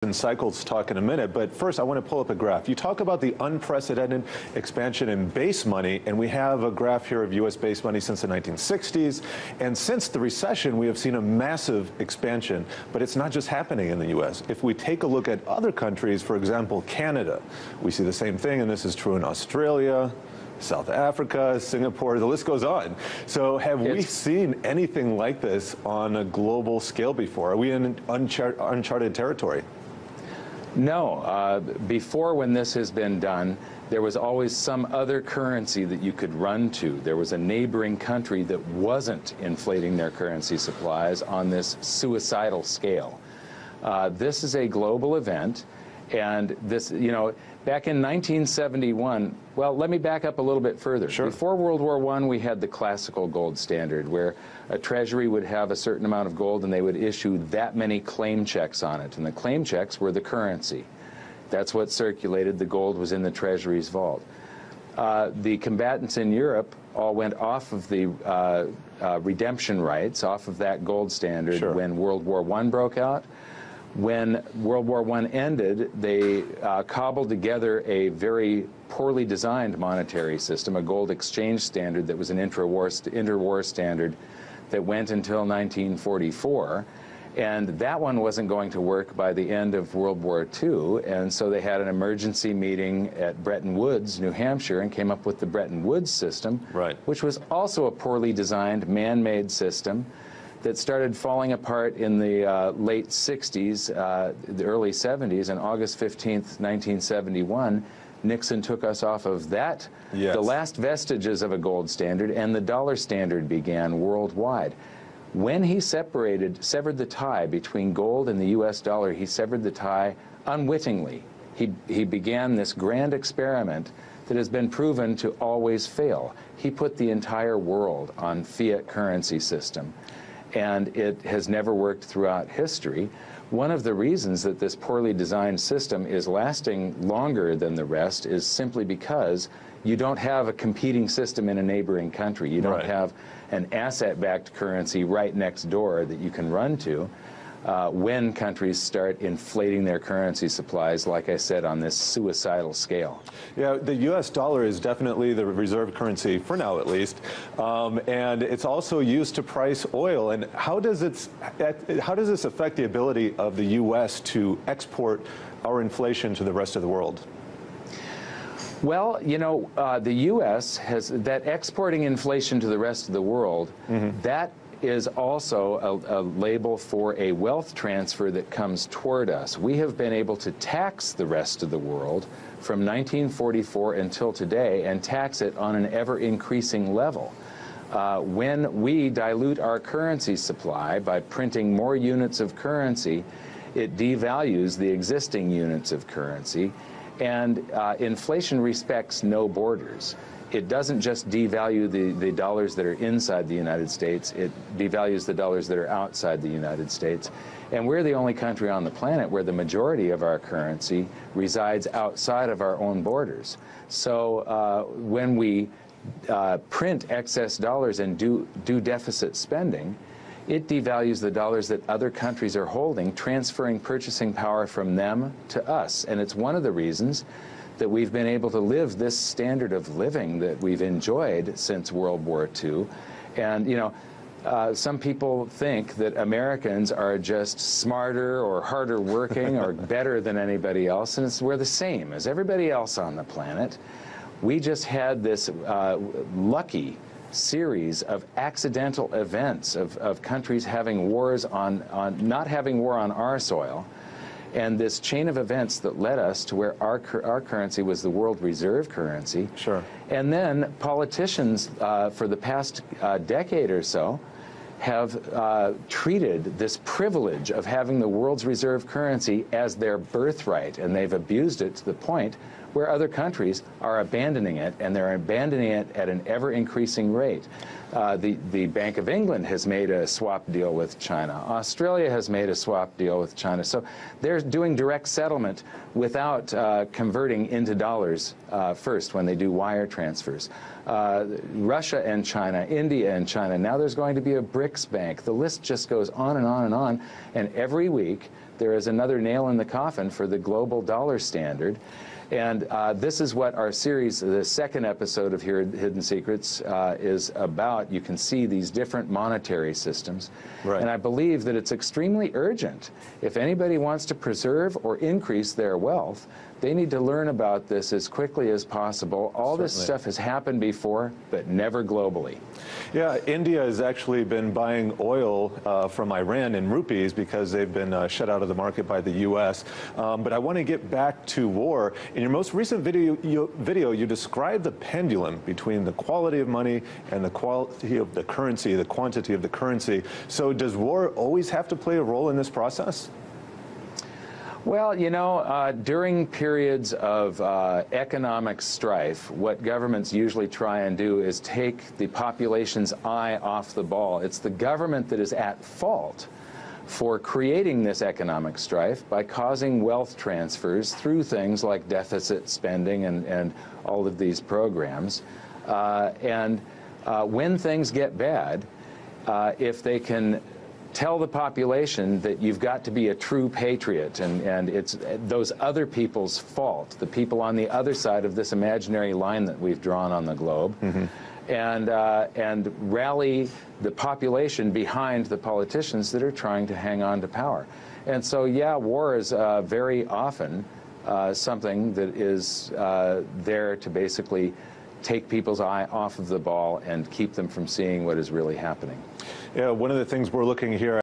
and cycles talk in a minute, but first I want to pull up a graph. You talk about the unprecedented expansion in base money, and we have a graph here of U.S. base money since the 1960s, and since the recession we have seen a massive expansion, but it's not just happening in the U.S. If we take a look at other countries, for example Canada, we see the same thing, and this is true in Australia, South Africa, Singapore, the list goes on. So have we seen anything like this on a global scale before? Are we in uncharted territory? No. Before, when this has been done, there was always some other currency that you could run to. There was a neighboring country that wasn't inflating their currency supplies on this suicidal scale. This is a global event, and this, you know, back in 1971, well, let me back up a little bit further. Sure. Before World War I, we had the classical gold standard, where a treasury would have a certain amount of gold and they would issue that many claim checks on it. And the claim checks were the currency. That's what circulated. The gold was in the treasury's vault. The combatants in Europe all went off of the redemption rights, off of that gold standard. Sure. When World War I broke out. When World War I ended, they cobbled together a very poorly designed monetary system, a gold exchange standard that was an interwar standard that went until 1944. And that one wasn't going to work by the end of World War II, and so they had an emergency meeting at Bretton Woods, New Hampshire, and came up with the Bretton Woods system, right, which was also a poorly designed, man-made system that started falling apart in the late 60s, the early 70s, and August 15th, 1971, Nixon took us off of that, the last vestiges of a gold standard, and the dollar standard began worldwide. When he severed the tie between gold and the U.S. dollar, he severed the tie unwittingly. He began this grand experiment that has been proven to always fail. He put the entire world on fiat currency system, and it has never worked throughout history. One of the reasons that this poorly designed system is lasting longer than the rest is simply because you don't have a competing system in a neighboring country. You don't have an asset-backed currency right next door that you can run to when countries start inflating their currency supplies, like I said, on this suicidal scale. Yeah, the U.S. dollar is definitely the reserve currency, for now at least, and it's also used to price oil. And how does this affect the ability of the U.S. to export our inflation to the rest of the world? Well, you know, the U.S. has that exporting inflation to the rest of the world, that is also a label for a wealth transfer that comes toward us. We have been able to tax the rest of the world from 1944 until today, and tax it on an ever-increasing level. When we dilute our currency supply by printing more units of currency, it devalues the existing units of currency, and inflation respects no borders. It doesn't just devalue the dollars that are inside the United States, it devalues the dollars that are outside the United States. And we're the only country on the planet where the majority of our currency resides outside of our own borders. So when we print excess dollars and do deficit spending, it devalues the dollars that other countries are holding, transferring purchasing power from them to us. And it's one of the reasons that we've been able to live this standard of living that we've enjoyed since World War II. And, you know, some people think that Americans are just smarter or harder working or better than anybody else, and we're the same as everybody else on the planet. We just had this lucky series of accidental events of countries having wars not having war on our soil, and this chain of events that led us to where our currency was the world reserve currency. Sure. And then politicians for the past decade or so have treated this privilege of having the world's reserve currency as their birthright, and they've abused it to the point where other countries are abandoning it, and they're abandoning it at an ever-increasing rate. The Bank of England has made a swap deal with China. Australia has made a swap deal with China. So they're doing direct settlement without converting into dollars first when they do wire transfers. Russia and China, India and China. Now there's going to be a BRICS bank. The list just goes on and on and on. And every week there is another nail in the coffin for the global dollar standard. And this is what our series, the second episode of Hidden Secrets, is about. You can see these different monetary systems. Right. And I believe that it's extremely urgent. If anybody wants to preserve or increase their wealth, they need to learn about this as quickly as possible. All this stuff has happened before, but never globally. Yeah, India has actually been buying oil from Iran in rupees because they've been shut out of the market by the U.S. But I want to get back to war. In your most recent video, you described the pendulum between the quality of money and the quality of the currency, the quantity of the currency. So does war always have to play a role in this process? Well, you know, during periods of economic strife, what governments usually try and do is take the population's eye off the ball. It's the government that is at fault for creating this economic strife by causing wealth transfers through things like deficit spending and all of these programs. When things get bad, if they can tell the population that you've got to be a true patriot and it's those other people's fault, the people on the other side of this imaginary line that we've drawn on the globe, and rally the population behind the politicians that are trying to hang on to power. And so, yeah, war is very often something that is there to basically take people's eye off of the ball and keep them from seeing what is really happening. Yeah, one of the things we're looking here